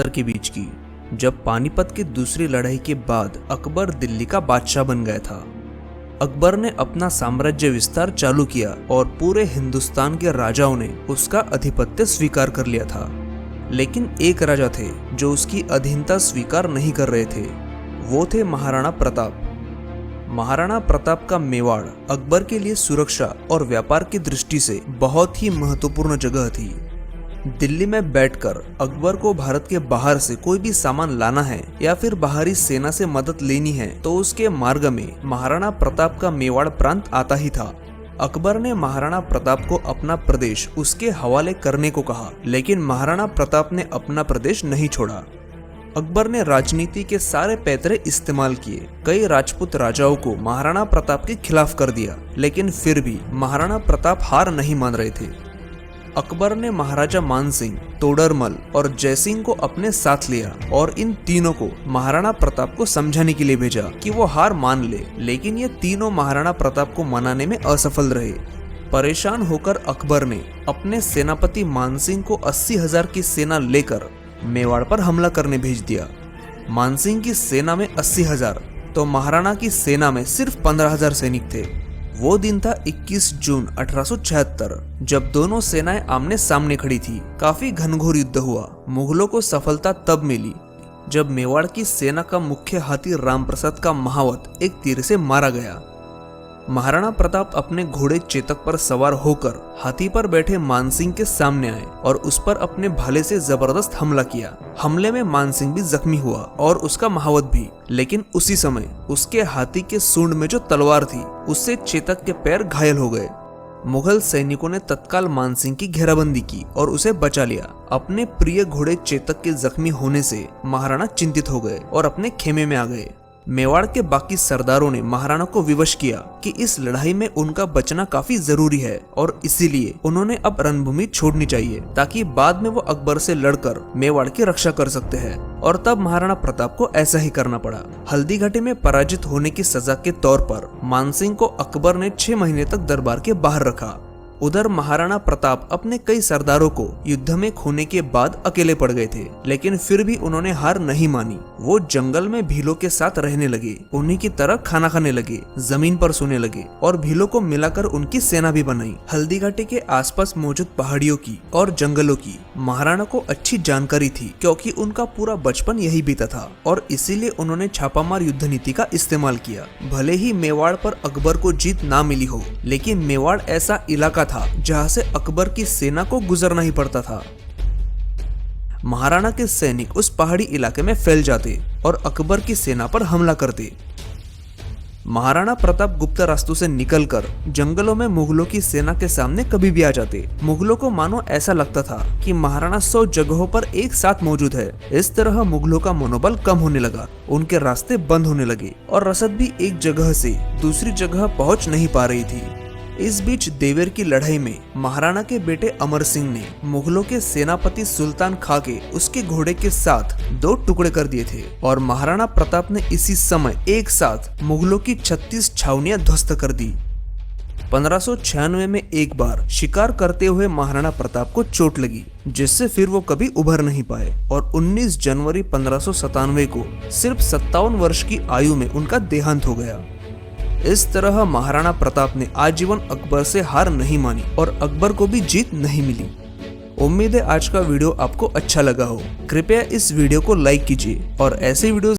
के बीच की, जब पानीपत की दूसरी लड़ाई के बाद अकबर दिल्ली का बादशाह बन गया था। अकबर ने अपना साम्राज्य विस्तार चालू किया और पूरे हिंदुस्तान के राजाओं ने उसका आधिपत्य स्वीकार कर लिया था। लेकिन एक राजा थे जो उसकी अधीनता स्वीकार नहीं कर रहे थे। वो थे महाराणा प्रताप। महाराणा प्रताप का मेवाड़ अकबर के लिए सुरक्षा और व्यापार की दृष्टि से बहुत ही महत्वपूर्ण जगह थी। दिल्ली में बैठकर अकबर को भारत के बाहर से कोई भी सामान लाना है या फिर बाहरी सेना से मदद लेनी है तो उसके मार्ग में महाराणा प्रताप का मेवाड़ प्रांत आता ही था। अकबर ने महाराणा प्रताप को अपना प्रदेश उसके हवाले करने को कहा, लेकिन महाराणा प्रताप ने अपना प्रदेश नहीं छोड़ा। अकबर ने राजनीति के सारे पैतरे इस्तेमाल किए। कई राजपूत राजाओं को महाराणा प्रताप के खिलाफ कर दिया, लेकिन फिर भी महाराणा प्रताप हार नहीं मान रहे थे। अकबर ने महाराजा मानसिंह, तोडरमल और जयसिंह को अपने साथ लिया और इन तीनों को महाराणा प्रताप को समझाने के लिए भेजा कि वो हार मान ले, लेकिन ये तीनों महाराणा प्रताप को मनाने में असफल रहे। परेशान होकर अकबर ने अपने सेनापति मानसिंह को 80,000 की सेना लेकर मेवाड़ पर हमला करने भेज दिया। मानसिंह की सेना में 80,000 तो महाराणा की सेना में सिर्फ 15,000 सैनिक थे। वो दिन था 21 जून 1876, जब दोनों सेनाएं आमने सामने खड़ी थी। काफी घनघोर युद्ध हुआ। मुगलों को सफलता तब मिली जब मेवाड़ की सेना का मुख्य हाथी रामप्रसाद का महावत एक तीर से मारा गया। महाराणा प्रताप अपने घोड़े चेतक पर सवार होकर हाथी पर बैठे मानसिंह के सामने आए और उस पर अपने भाले से जबरदस्त हमला किया। हमले में मानसिंह भी जख्मी हुआ और उसका महावत भी, लेकिन उसी समय उसके हाथी के सूंड में जो तलवार थी उससे चेतक के पैर घायल हो गए। मुगल सैनिकों ने तत्काल मानसिंह की घेराबंदी की और उसे बचा लिया। अपने प्रिय घोड़े चेतक के जख्मी होने से महाराणा चिंतित हो गए और अपने खेमे में आ गए। मेवाड़ के बाकी सरदारों ने महाराणा को विवश किया कि इस लड़ाई में उनका बचना काफी जरूरी है और इसीलिए उन्होंने अब रणभूमि छोड़नी चाहिए ताकि बाद में वो अकबर से लड़कर मेवाड़ की रक्षा कर सकते हैं। और तब महाराणा प्रताप को ऐसा ही करना पड़ा। हल्दी घाटी में पराजित होने की सजा के तौर पर मानसिंह को अकबर ने 6 महीने तक दरबार के बाहर रखा। उधर महाराणा प्रताप अपने कई सरदारों को युद्ध में खोने के बाद अकेले पड़ गए थे, लेकिन फिर भी उन्होंने हार नहीं मानी। वो जंगल में भीलों के साथ रहने लगे, उन्हीं की तरह खाना खाने लगे, जमीन पर सोने लगे और भीलों को मिलाकर उनकी सेना भी बनाई। हल्दी घाटी के आसपास मौजूद पहाड़ियों की और जंगलों की महाराणा को अच्छी जानकारी थी, क्योंकि उनका पूरा बचपन यही बीता था और इसीलिए उन्होंने छापामार युद्ध नीति का इस्तेमाल किया। भले ही मेवाड़ पर अकबर को जीत ना मिली हो, लेकिन मेवाड़ ऐसा इलाका था जहां से अकबर की सेना को गुजरना ही पड़ता था। महाराणा के सैनिक उस पहाड़ी इलाके में फैल जाते और अकबर की सेना पर हमला करते। महाराणा प्रताप गुप्त रास्तों से निकलकर जंगलों में मुगलों की सेना के सामने कभी भी आ जाते। मुगलों को मानो ऐसा लगता था कि महाराणा 100 जगहों पर एक साथ मौजूद है। इस तरह मुगलों का मनोबल कम होने लगा, उनके रास्ते बंद होने लगे और रसद भी एक जगह से दूसरी जगह पहुंच नहीं पा रही थी। इस बीच देवेर की लड़ाई में महाराणा के बेटे अमर सिंह ने मुगलों के सेनापति सुल्तान खां के उसके घोड़े के साथ 2 टुकड़े कर दिए थे और महाराणा प्रताप ने इसी समय एक साथ मुगलों की 36 छावनियां ध्वस्त कर दी। 1596 में एक बार शिकार करते हुए महाराणा प्रताप को चोट लगी, जिससे फिर वो कभी उभर नहीं पाए और 19 जनवरी 1597 को सिर्फ 57 वर्ष की आयु में उनका देहांत हो गया। इस तरह महाराणा प्रताप ने आजीवन अकबर से हार नहीं मानी और अकबर को भी जीत नहीं मिली। उम्मीद है आज का वीडियो आपको अच्छा लगा हो। कृपया इस वीडियो को लाइक कीजिए और ऐसे वीडियोस